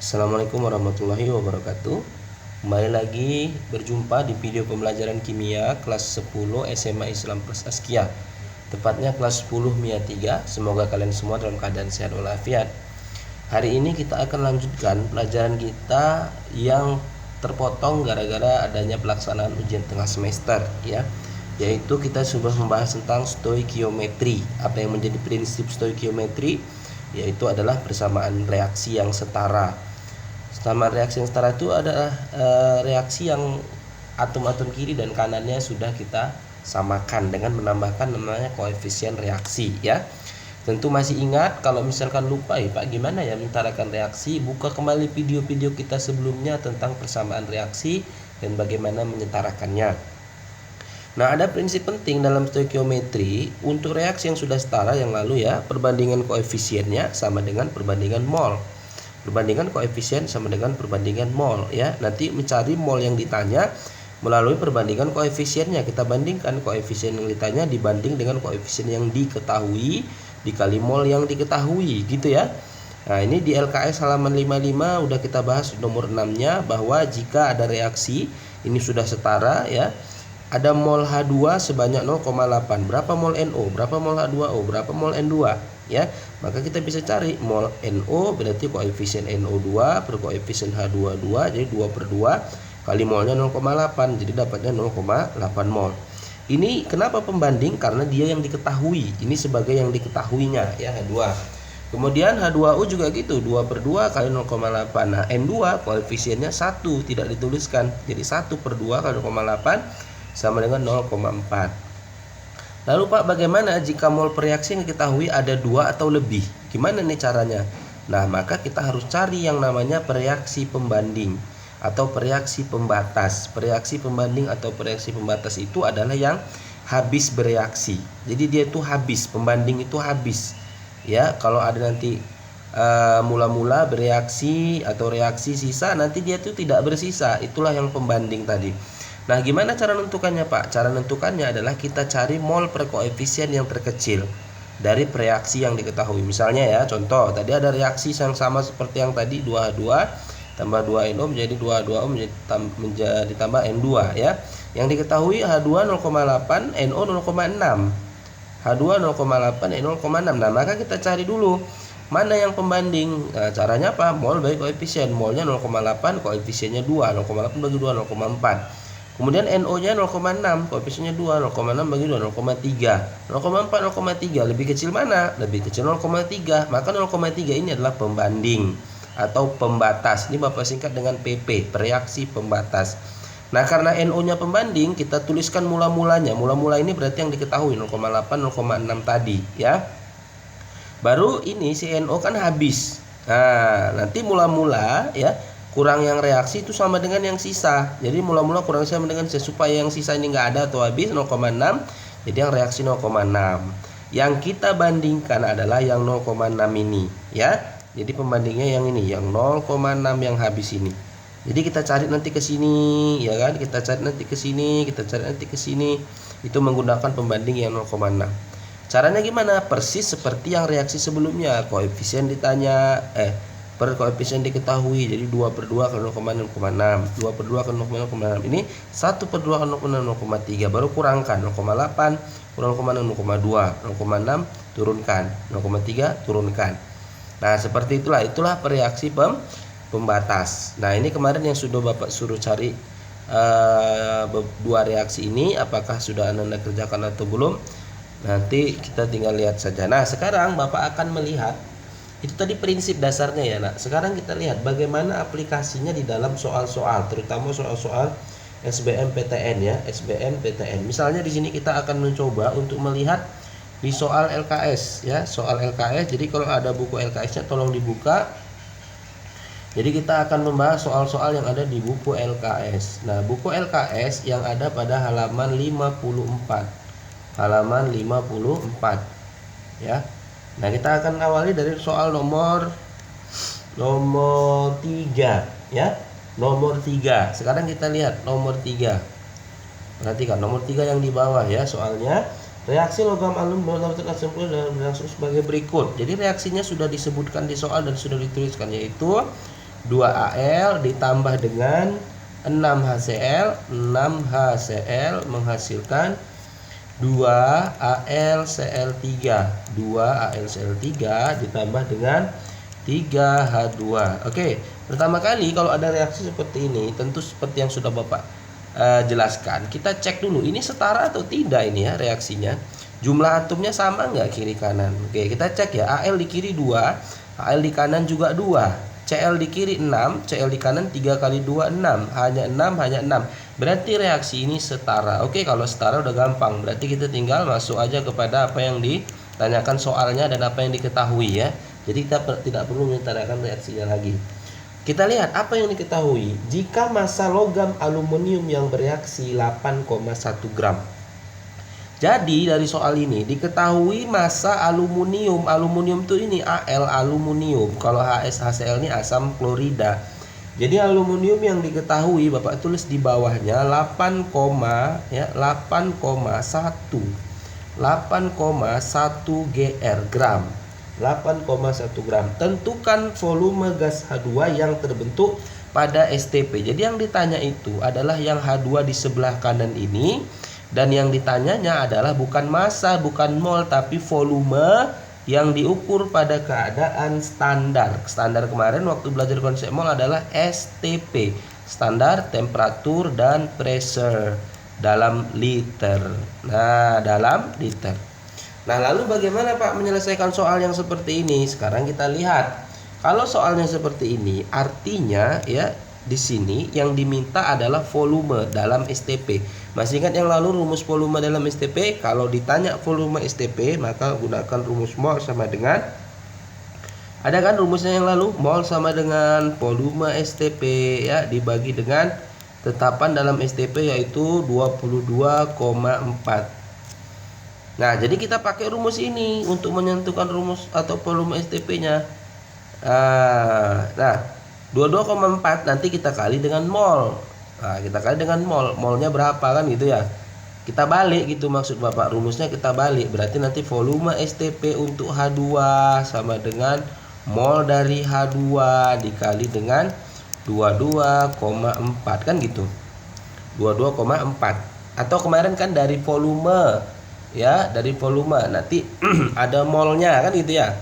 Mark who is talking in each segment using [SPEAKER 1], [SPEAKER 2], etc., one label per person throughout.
[SPEAKER 1] Assalamualaikum warahmatullahi wabarakatuh. Kembali lagi berjumpa di video pembelajaran kimia kelas 10 SMA Islam Plus Askia. Tepatnya kelas 10 MIA 3. Semoga kalian semua dalam keadaan sehat walafiat. Hari ini kita akan lanjutkan pelajaran kita yang terpotong gara-gara adanya pelaksanaan ujian tengah semester ya. Yaitu kita sudah membahas tentang stoikiometri. Apa yang menjadi prinsip stoikiometri? Yaitu adalah persamaan reaksi yang setara. Persamaan reaksi yang setara itu adalah reaksi yang atom-atom kiri dan kanannya sudah kita samakan dengan menambahkan namanya koefisien reaksi ya. Tentu masih ingat, kalau misalkan lupa Pak gimana ya menyetarakan reaksi, buka kembali video-video kita sebelumnya tentang persamaan reaksi dan bagaimana menyetarakannya. Nah, ada prinsip penting dalam stoikiometri untuk reaksi yang sudah setara yang lalu ya, perbandingan koefisiennya sama dengan perbandingan mol. Perbandingan koefisien sama dengan perbandingan mol ya. Nanti mencari mol yang ditanya melalui perbandingan koefisiennya. Kita bandingkan koefisien yang ditanya dibanding dengan koefisien yang diketahui dikali mol yang diketahui gitu ya. Nah, ini di LKS halaman 55 udah kita bahas nomor 6-nya bahwa jika ada reaksi ini sudah setara ya. Ada mol H2 sebanyak 0,8. Berapa mol NO? Berapa mol H2O? Berapa mol N2? Ya, maka kita bisa cari mol NO berarti koefisien NO2 per koefisien H22, jadi 2/2 kali molnya 0,8, jadi dapatnya 0,8 mol. Ini kenapa pembanding? Karena dia yang diketahui. Ini sebagai yang diketahuinya ya, H2. Kemudian H2O juga gitu, 2/2 kali 0,8. Nah, N2 koefisiennya 1, tidak dituliskan. Jadi 1/2 kali 0,8 sama dengan 0,4. Lalu Pak, bagaimana jika mol reaksi yang diketahui ada 2 atau lebih? Gimana nih caranya? Nah, maka kita harus cari yang namanya reaksi pembanding atau reaksi pembatas. Reaksi pembanding atau reaksi pembatas itu adalah yang habis bereaksi. Jadi dia itu habis, pembanding itu habis. Ya, kalau ada nanti mula-mula bereaksi atau reaksi sisa, nanti dia itu tidak bersisa. Itulah yang pembanding tadi. Nah, gimana cara menentukannya Pak? Cara menentukannya adalah kita cari mol per koefisien yang terkecil dari reaksi yang diketahui. Misalnya ya, contoh tadi ada reaksi yang sama seperti yang tadi, 2H2 tambah 2NO menjadi 2H2O menjadi tambah N2 ya. Yang diketahui H2 0,8, NO 0,6. H2 0,8, NO 0,6. Nah, maka kita cari dulu mana yang pembanding. Nah, caranya apa? Mol bagi koefisien. Molnya 0,8, koefisiennya 2. 0,8 bagi 2 0,4. Kemudian NO-nya 0,6, koefisiennya 2, 0,6 bagi 2, 0,3. 0,4, 0,3, lebih kecil mana? Lebih kecil 0,3. Maka 0,3 ini adalah pembanding atau pembatas. Ini Bapak singkat dengan PP, reaksi pembatas. Nah, karena NO-nya pembanding, kita tuliskan mula-mulanya. Mula-mula ini berarti yang diketahui 0,8, 0,6 tadi ya. Baru ini si NO kan habis. Nah, nanti mula-mula ya, kurang yang reaksi itu sama dengan yang sisa. Jadi mula-mula kurang sama dengan sisa. Supaya yang sisa ini nggak ada atau habis 0,6, jadi yang reaksi 0,6. Yang kita bandingkan adalah yang 0,6 ini ya. Jadi pembandingnya yang ini, yang 0,6 yang habis ini. Jadi kita cari nanti ke sini ya kan, kita cari nanti ke sini, kita cari nanti ke sini. Itu menggunakan pembanding yang 0,6. Caranya gimana? Persis seperti yang reaksi sebelumnya. Koefisien ditanya per koefisien diketahui, jadi 2/2 kali 0,6, 2/2 kali 0,6. Ini 1/2 kali 0,3, baru kurangkan 0,8 kurang 0,6, 0,2, 0,6 turunkan, 0,3 turunkan. Nah, seperti itulah reaksi pembatas. Nah, ini kemarin yang sudah Bapak suruh cari dua reaksi ini, apakah sudah Anda kerjakan atau belum? Nanti kita tinggal lihat saja. Nah, sekarang Bapak akan melihat itu tadi prinsip dasarnya ya nak. Sekarang kita lihat bagaimana aplikasinya di dalam soal-soal, terutama soal-soal SBMPTN ya, SBMPTN. Misalnya di sini kita akan mencoba untuk melihat di soal LKS ya, soal LKS. Jadi kalau ada buku LKS-nya tolong dibuka. Jadi kita akan membahas soal-soal yang ada di buku LKS. Nah, buku LKS yang ada pada halaman 54. Halaman 54 ya. Nah, kita akan awali dari soal nomor 3 ya. Nomor 3. Sekarang kita lihat nomor 3. Perhatikan nomor 3 yang di bawah ya soalnya. Reaksi logam alum berlangsung sebagai berikut. Jadi reaksinya sudah disebutkan di soal dan sudah dituliskan, yaitu 2Al ditambah dengan 6HCl. 6HCl menghasilkan 2AlCl3. 2AlCl3 ditambah dengan 3H2. Oke, pertama kali kalau ada reaksi seperti ini, tentu seperti yang sudah Bapak jelaskan, kita cek dulu ini setara atau tidak ini ya reaksinya. Jumlah atomnya sama nggak kiri kanan? Oke, kita cek ya. Al di kiri 2, Al di kanan juga 2. Cl di kiri 6, Cl di kanan 3 kali 2 6. Hanya 6, hanya 6. Berarti reaksi ini setara. Oke, kalau setara udah gampang. Berarti kita tinggal masuk aja kepada apa yang ditanyakan soalnya dan apa yang diketahui ya. Jadi kita tidak perlu menanyakan reaksinya lagi. Kita lihat apa yang diketahui. Jika massa logam aluminium yang bereaksi 8,1 gram. Jadi dari soal ini diketahui massa aluminium. Aluminium itu ini Al aluminium. Kalau HCl ini asam klorida. Jadi aluminium yang diketahui Bapak tulis di bawahnya 8,1 Gr gram. 8,1 gram. Tentukan volume gas H2 yang terbentuk pada STP. Jadi yang ditanya itu adalah yang H2 di sebelah kanan ini. Dan yang ditanyanya adalah bukan massa, bukan mol, tapi volume yang diukur pada keadaan standar. Standar kemarin waktu belajar konsep mol adalah STP, standar temperatur dan pressure dalam liter. Nah, dalam liter. Nah, lalu bagaimana Pak menyelesaikan soal yang seperti ini? Sekarang kita lihat. Kalau soalnya seperti ini, artinya ya di sini yang diminta adalah volume dalam STP. Masih ingat yang lalu rumus volume dalam STP? Kalau ditanya volume STP, maka gunakan rumus mol sama dengan, ada kan rumusnya yang lalu? Mol sama dengan volume STP ya, dibagi dengan tetapan dalam STP yaitu 22,4. Nah, jadi kita pakai rumus ini untuk menentukan rumus atau volume STP-nya. Nah, 22,4 nanti kita kali dengan mol. Nah, kita kali dengan mol. Molnya berapa kan gitu ya. Kita balik gitu maksud Bapak. Rumusnya kita balik. Berarti nanti volume STP untuk H2 sama dengan mol dari H2 dikali dengan 22,4 kan gitu. 22,4. Atau kemarin kan dari volume ya, dari volume nanti ada molnya kan gitu ya.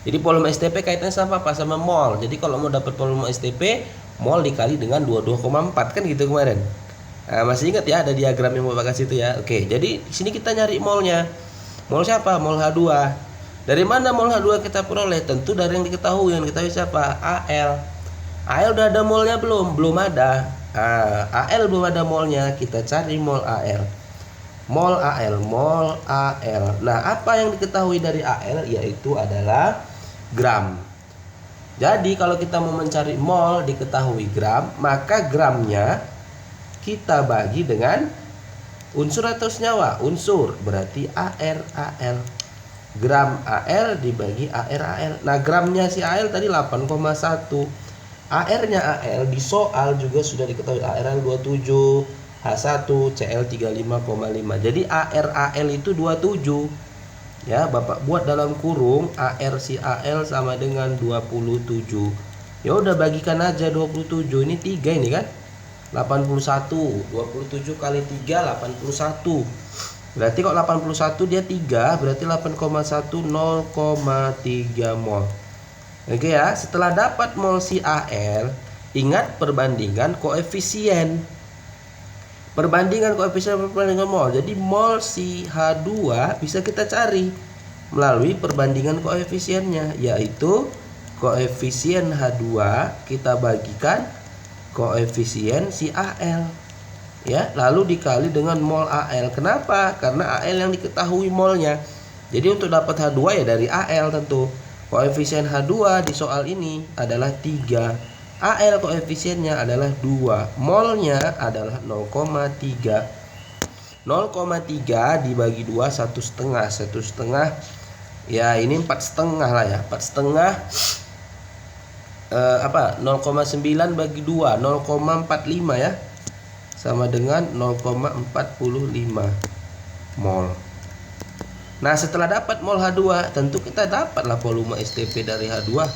[SPEAKER 1] Jadi volume STP kaitannya sama apa? Sama mol. Jadi kalau mau dapat volume STP, mol dikali dengan 22,4 kan gitu kemarin. Nah, masih ingat ya ada diagram yang Bapak kasih itu ya. Oke, jadi di sini kita nyari molnya. Mol siapa? Mol H2. Dari mana mol H2 kita peroleh? Tentu dari yang diketahui. Yang diketahui siapa? Al. Al udah ada molnya belum? Belum ada. Al belum ada molnya. Kita cari mol Al. Mol Al, mol Al. Nah, apa yang diketahui dari Al yaitu adalah gram. Jadi kalau kita mau mencari mol diketahui gram, maka gramnya kita bagi dengan unsur atau senyawa. Unsur berarti Al. Gram Al dibagi Al. Nah, gramnya si Al tadi 8,1. Ar-nya Al di soal juga sudah diketahui. Al 27, H1, Cl 35,5. Jadi Al itu 27. Ya, Bapak buat dalam kurung Ar si Al sama dengan 27. Ya udah bagikan aja 27. Ini 3 ini kan. 81. 27 kali 3 81. Berarti kok 81 dia 3, berarti 8,1 0,3 mol. Oke ya, setelah dapat mol si Al, ingat perbandingan koefisien. Perbandingan koefisien perbandingan mol. Jadi mol si H2 bisa kita cari melalui perbandingan koefisiennya, yaitu koefisien H2 kita bagikan koefisien si Al. Ya, lalu dikali dengan mol Al. Kenapa? Karena Al yang diketahui molnya. Jadi untuk dapat H2 ya dari Al tentu. Koefisien H2 di soal ini adalah 3. Al koefisiennya adalah 2, molnya adalah 0,3. 0,3 dibagi 2 1,5 ya ini 4,5 lah ya, 4,5 0,9 bagi 2 0,45 ya, sama dengan 0,45 mol. Nah, setelah dapat mol H2 tentu kita dapatlah volume STP dari H2.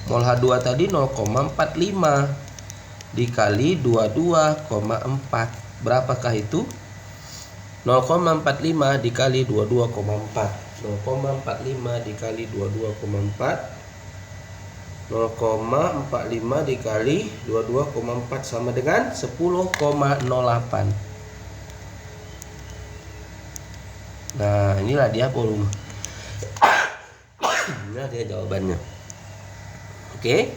[SPEAKER 1] Mol H2 tadi 0,45 dikali 22,4. Berapakah itu? 0,45 dikali 22,4. 0,45 dikali 22,4. 0,45 dikali 22,4 sama dengan 10,08. Nah, inilah dia volume. Inilah dia jawabannya. Oke.